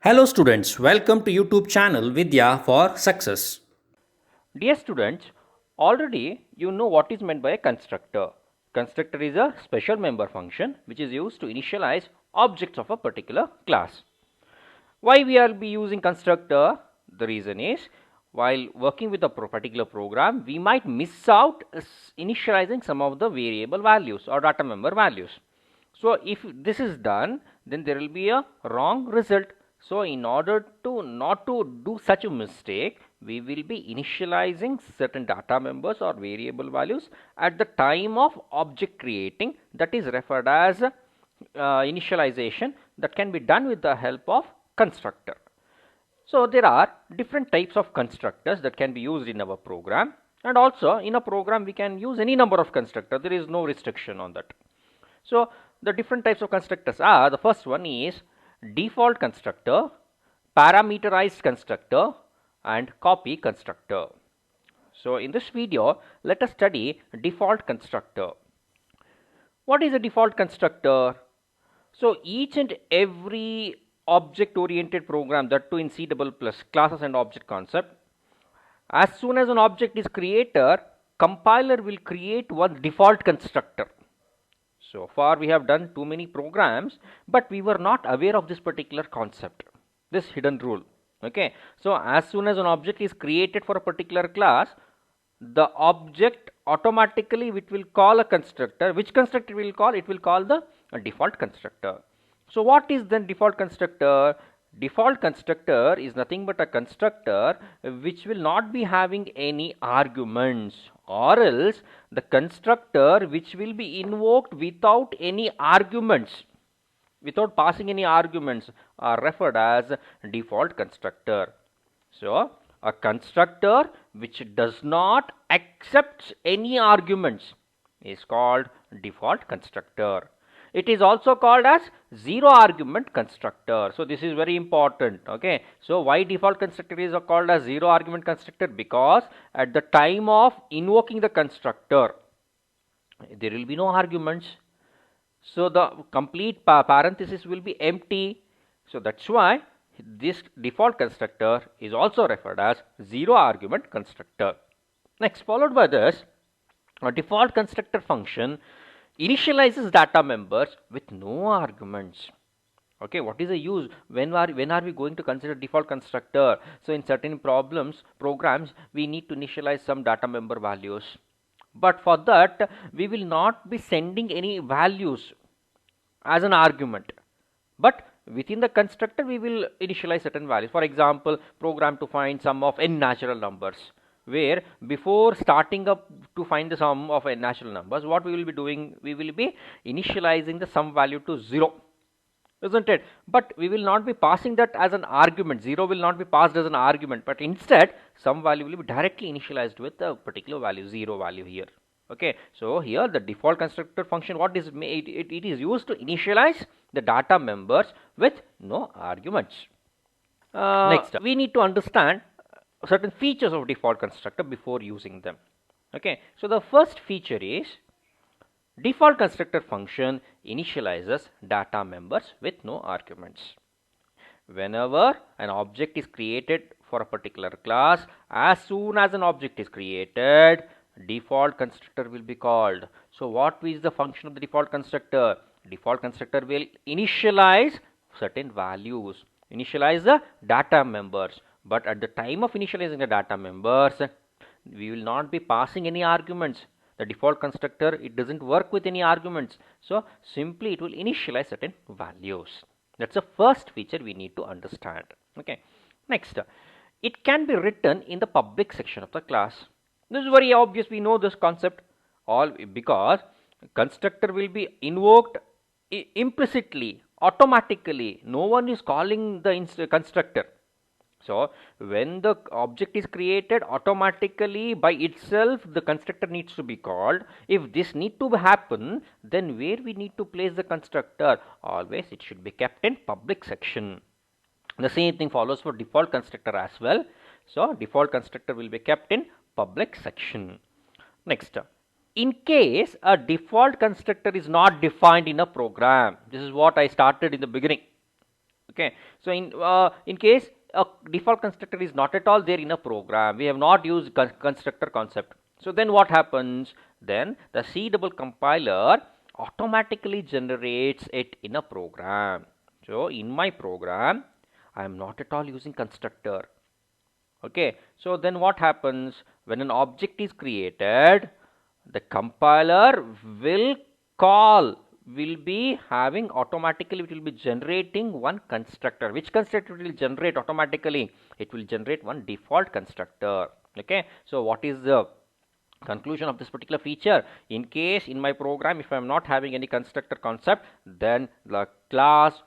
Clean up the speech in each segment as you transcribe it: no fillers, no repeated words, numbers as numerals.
Hello students, welcome to YouTube channel Vidya for Success. Dear students, already you know what is meant by a constructor. Constructor is a special member function which is used to initialize objects of a particular class. Why we are be using constructor? The reason is while working with a particular program, we might miss out initializing some of the variable values or data member values. So if this is done, then there will be a wrong result. So in order to not to do such a mistake, we will be initializing certain data members or variable values at the time of object creating, that is referred as initialization, that can be done with the help of constructor. So there are different types of constructors that can be used in our program, and also in a program we can use any number of constructors. There is no restriction on that. So the different types of constructors are, the first one is default constructor, parameterized constructor, and copy constructor. So in this video, let us study default constructor. What is a default constructor? So each and every object oriented program, that too in C++ classes and object concept, as soon as an object is created, compiler will create one default constructor. So far we have done too many programs, but we were not aware of this particular concept, this hidden rule. Okay, so as soon as an object is created for a particular class, the object automatically it will call a constructor. Which constructor will call? It will call the default constructor. So what is then default constructor? Default constructor is nothing but a constructor which will not be having any arguments, or else the constructor which will be invoked without any arguments, without passing any arguments, are referred as default constructor. So a constructor which does not accept any arguments is called default constructor. It is also called as zero argument constructor. So this is very important. Okay, so why default constructor is called as zero argument constructor? Because at the time of invoking the constructor, there will be no arguments, so the complete parenthesis will be empty. So that's why this default constructor is also referred as zero argument constructor. Next, followed by this, a default constructor function initializes data members with no arguments. Okay, what is the use? When are we going to consider default constructor? So in certain programs, we need to initialize some data member values, but for that we will not be sending any values as an argument, but within the constructor we will initialize certain values. For example, program to find sum of n natural numbers, where before starting up to find the sum of n natural numbers, what we will be doing? We will be initializing the sum value to 0, isn't it? But we will not be passing that as an argument. 0 will not be passed as an argument, but instead some value will be directly initialized with a particular value, 0 value here. Okay, so here the default constructor function, what is made? It is used to initialize the data members with no arguments. Next, we need to understand certain features of default constructor before using them. Okay, so the first feature is default constructor function initializes data members with no arguments. Whenever an object is created for a particular class, as soon as an object is created, default constructor will be called. So what is the function of the default constructor? Default constructor will initialize certain values, initialize the data members, but at the time of initializing the data members, we will not be passing any arguments. The default constructor, it doesn't work with any arguments, so simply it will initialize certain values. That's the first feature we need to understand. Okay, next, it can be written in the public section of the class. This is very obvious, we know this concept, all because constructor will be invoked implicitly, automatically. No one is calling the constructor. So when the object is created, automatically by itself the constructor needs to be called. If this need to happen, then where we need to place the constructor? Always it should be kept in public section. The same thing follows for default constructor as well. So default constructor will be kept in public section. Next, in case a default constructor is not defined in a program, this is what I started in the beginning. Okay, so in case a default constructor is not at all there in a program, we have not used constructor concept. So then what happens? Then the C double compiler automatically generates it in a program. So in my program, I am not at all using constructor. Okay, so then what happens when an object is created? The compiler will call, will be having automatically, it will be generating one constructor. Which constructor will generate automatically? It will generate one default constructor. Okay, so what is the conclusion of this particular feature? In case in my program, if I am not having any constructor concept, then the class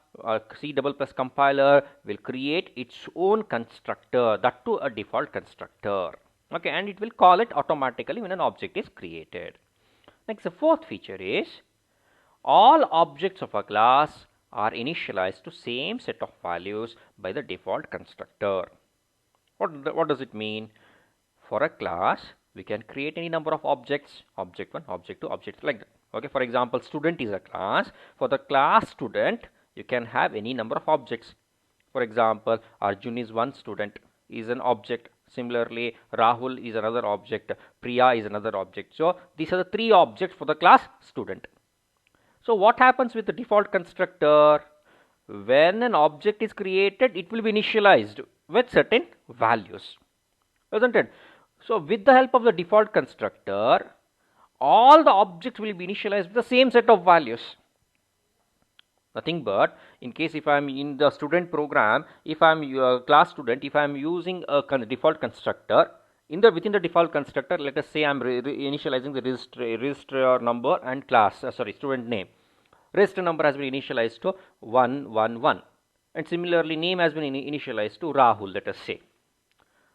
C double plus compiler will create its own constructor, that too a default constructor. Okay, and it will call it automatically when an object is created. Next, the fourth feature is all objects of a class are initialized to same set of values by the default constructor. What does it mean? For a class, we can create any number of objects, object 1, object 2, objects like that. Okay, for example, student is a class. For the class student, you can have any number of objects. For example, Arjun is one student, is an object. Similarly, Rahul is another object, Priya is another object. So these are the three objects for the class student. So what happens with the default constructor? When an object is created, it will be initialized with certain values, isn't it? So with the help of the default constructor, all the objects will be initialized with the same set of values. Nothing but, in case if I am in the student program, if I am a class student, if I am using a default constructor, within the default constructor, let us say I am initializing the register number and class, student name. Register number has been initialized to 111, and similarly name has been initialized to Rahul, let us say.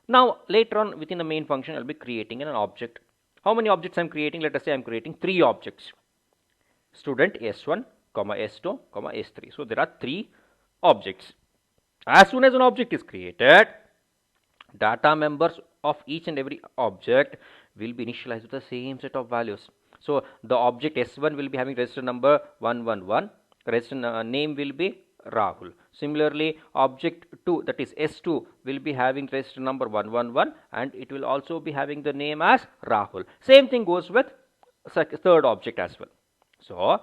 Now later on within the main function, I will be creating an object. How many objects I am creating? Let us say I am creating 3 objects. Student S1, S2, S3. So there are 3 objects. As soon as an object is created, data members of each and every object will be initialized with the same set of values. So the object S1 will be having register number 111, register name will be Rahul. Similarly, object 2, that is S2, will be having register number 111 and it will also be having the name as Rahul. Same thing goes with third object as well. So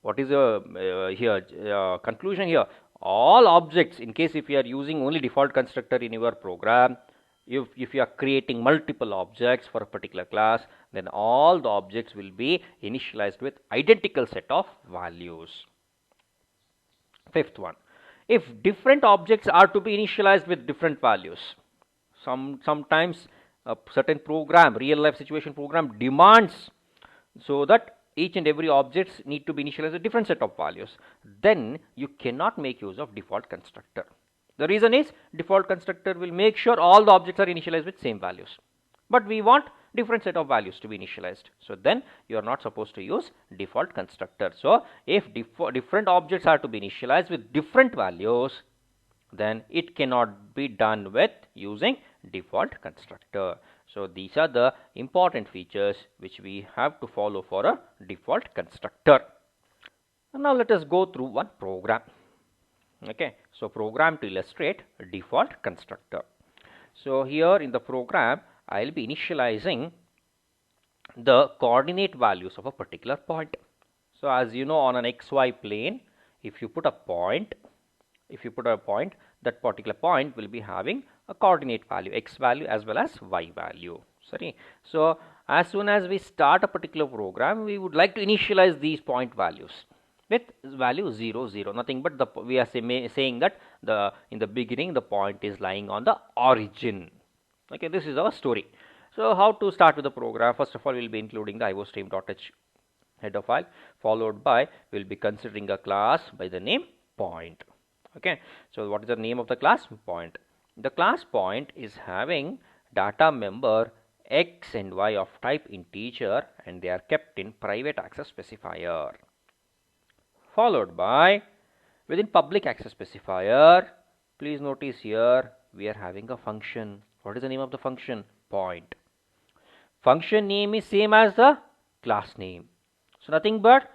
what is the conclusion here? All objects, in case if you are using only default constructor in your program, if you are creating multiple objects for a particular class, then all the objects will be initialized with identical set of values. Fifth one, if different objects are to be initialized with different values, sometimes a certain program, real life situation program demands so that each and every objects need to be initialized with different set of values, then you cannot make use of default constructor. The reason is default constructor will make sure all the objects are initialized with same values, but we want different set of values to be initialized. So then you are not supposed to use default constructor. So if different objects are to be initialized with different values, then it cannot be done with using default constructor. So these are the important features which we have to follow for a default constructor. And now let us go through one program. Okay, so program to illustrate default constructor. So here in the program, I will be initializing the coordinate values of a particular point. So as you know, on an xy plane, if you put a point, that particular point will be having a coordinate value, x value as well as y value. Sorry. So as soon as we start a particular program, we would like to initialize these point values with value 0, 0. Nothing but we are saying that in the beginning the point is lying on the origin. Okay, this is our story. So how to start with the program? First of all, we will be including the iostream.h header file, followed by we will be considering a class by the name point. Okay, so what is the name of the class? Point. The class point is having data member x and y of type integer, and they are kept in private access specifier, followed by within public access specifier. Please notice here we are having a function. What is the name of the function? Point. Function name is same as the class name. So nothing but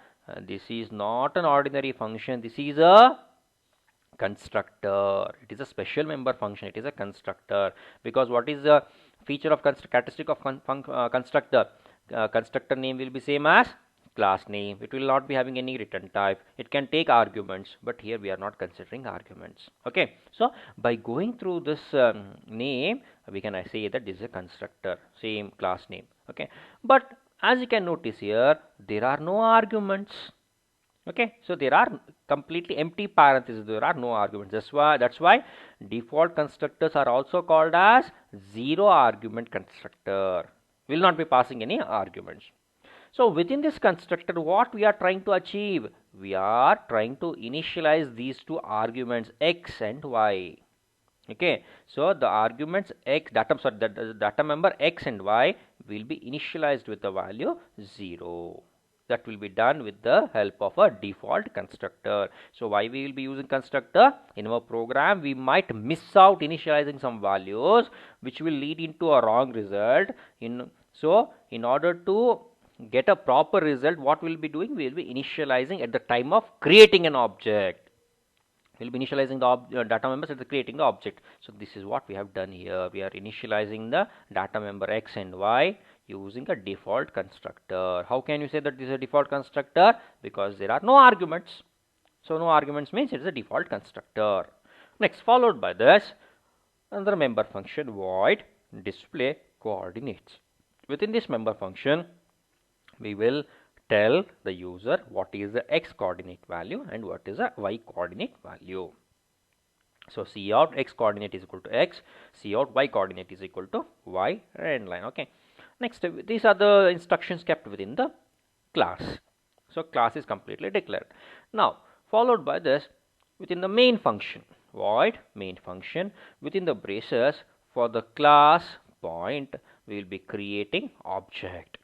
this is not an ordinary function. This is a constructor. It is a special member function. It is a constructor, because what is the feature of characteristic of constructor? Constructor name will be same as class name. It will not be having any return type. It can take arguments, but here we are not considering arguments. Okay, so by going through this name, we can say that this is a constructor, same class name. Okay, but as you can notice here, there are no arguments. Okay, so there are completely empty parentheses, there are no arguments. That's why default constructors are also called as zero argument constructor. Will not be passing any arguments. So within this constructor, what we are trying to achieve? We are trying to initialize these two arguments x and y. Okay, so the arguments x the data member x and y will be initialized with the value 0. That will be done with the help of a default constructor. So why we will be using constructor? In our program, we might miss out initializing some values which will lead into a wrong result. So in order to get a proper result, what we will be doing? We will be initializing at the time of creating an object. We will be initializing the data members at the creating the object. So this is what we have done here. We are initializing the data member x and y using a default constructor. How can you say that this is a default constructor? Because there are no arguments. So no arguments means it is a default constructor. Next, followed by this, another member function, void display coordinates. Within this member function, we will tell the user what is the x coordinate value and what is the y coordinate value. So cout x coordinate is equal to x, cout y coordinate is equal to y, and line. Okay. Next, these are the instructions kept within the class. So class is completely declared. Now followed by this, within the main function, void main function, within the braces, for the class point we will be creating object.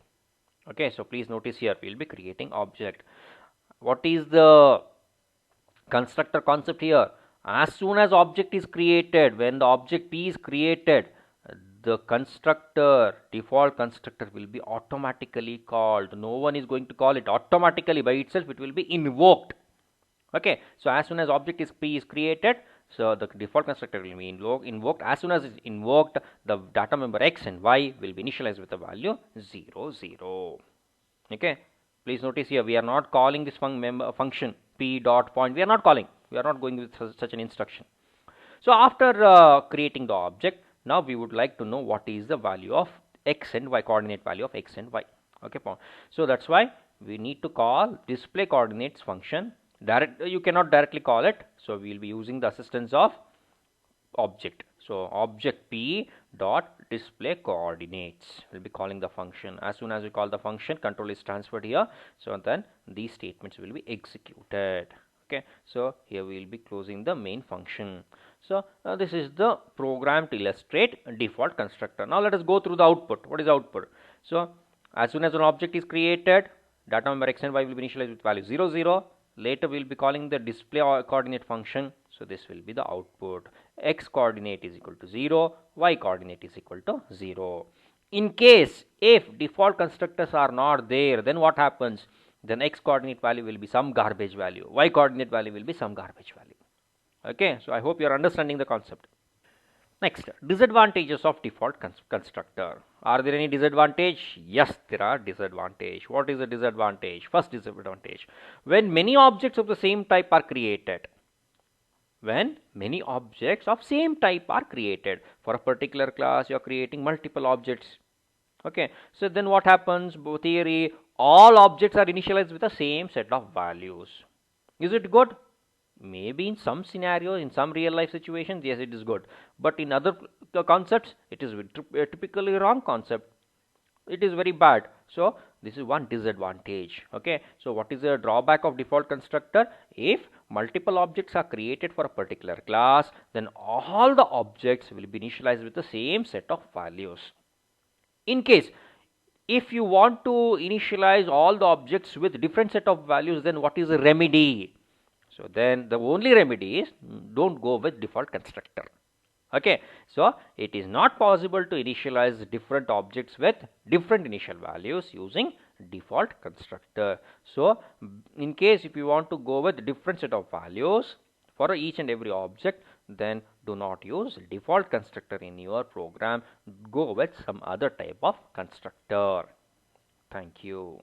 Okay, so please notice here we will be creating object. What is the constructor concept here? As soon as object is created, when the object P is created, the constructor, default constructor will be automatically called. No one is going to call it automatically by itself. It will be invoked. Okay, so as soon as object is P is created, so the default constructor will be invoked. As soon as it's invoked, the data member x and y will be initialized with the value 0, 0. Okay, please notice here we are not calling this function p dot point. We are not calling. We are not going with such an instruction. So after creating the object, now we would like to know what is the value of x and y, coordinate value of x and y. Okay, so that's why we need to call display coordinates function. You cannot directly call it, so we will be using the assistance of object. So object p dot display coordinates, will be calling the function. As soon as we call the function, control is transferred here, so then these statements will be executed. Okay, so here we will be closing the main function. So this is the program to illustrate default constructor. Now let us go through the output. What is output? So as soon as an object is created, data member x and y will be initialized with value 0, 0. Later we will be calling the display coordinate function. So this will be the output. X coordinate is equal to 0, y coordinate is equal to 0. In case if default constructors are not there, then what happens? Then x coordinate value will be some garbage value, y coordinate value will be some garbage value. Okay, so I hope you are understanding the concept. Next, disadvantages of default constructor. Are there any disadvantage? Yes, there are disadvantage. What is the disadvantage? First disadvantage, when many objects of the same type are created. When many objects of same type are created. For a particular class, you are creating multiple objects. Okay, so then what happens? Theory, all objects are initialized with the same set of values. Is it good? Maybe in some scenarios, in some real life situations, yes, it is good. But in other concepts, it is a typically wrong concept. It is very bad. So this is one disadvantage. Okay, so what is the drawback of default constructor? If multiple objects are created for a particular class, then all the objects will be initialized with the same set of values. In case if you want to initialize all the objects with different set of values, then what is the remedy? So then the only remedy is don't go with default constructor. Okay, so it is not possible to initialize different objects with different initial values using default constructor. So in case if you want to go with different set of values for each and every object, then do not use default constructor in your program. Go with some other type of constructor. Thank you.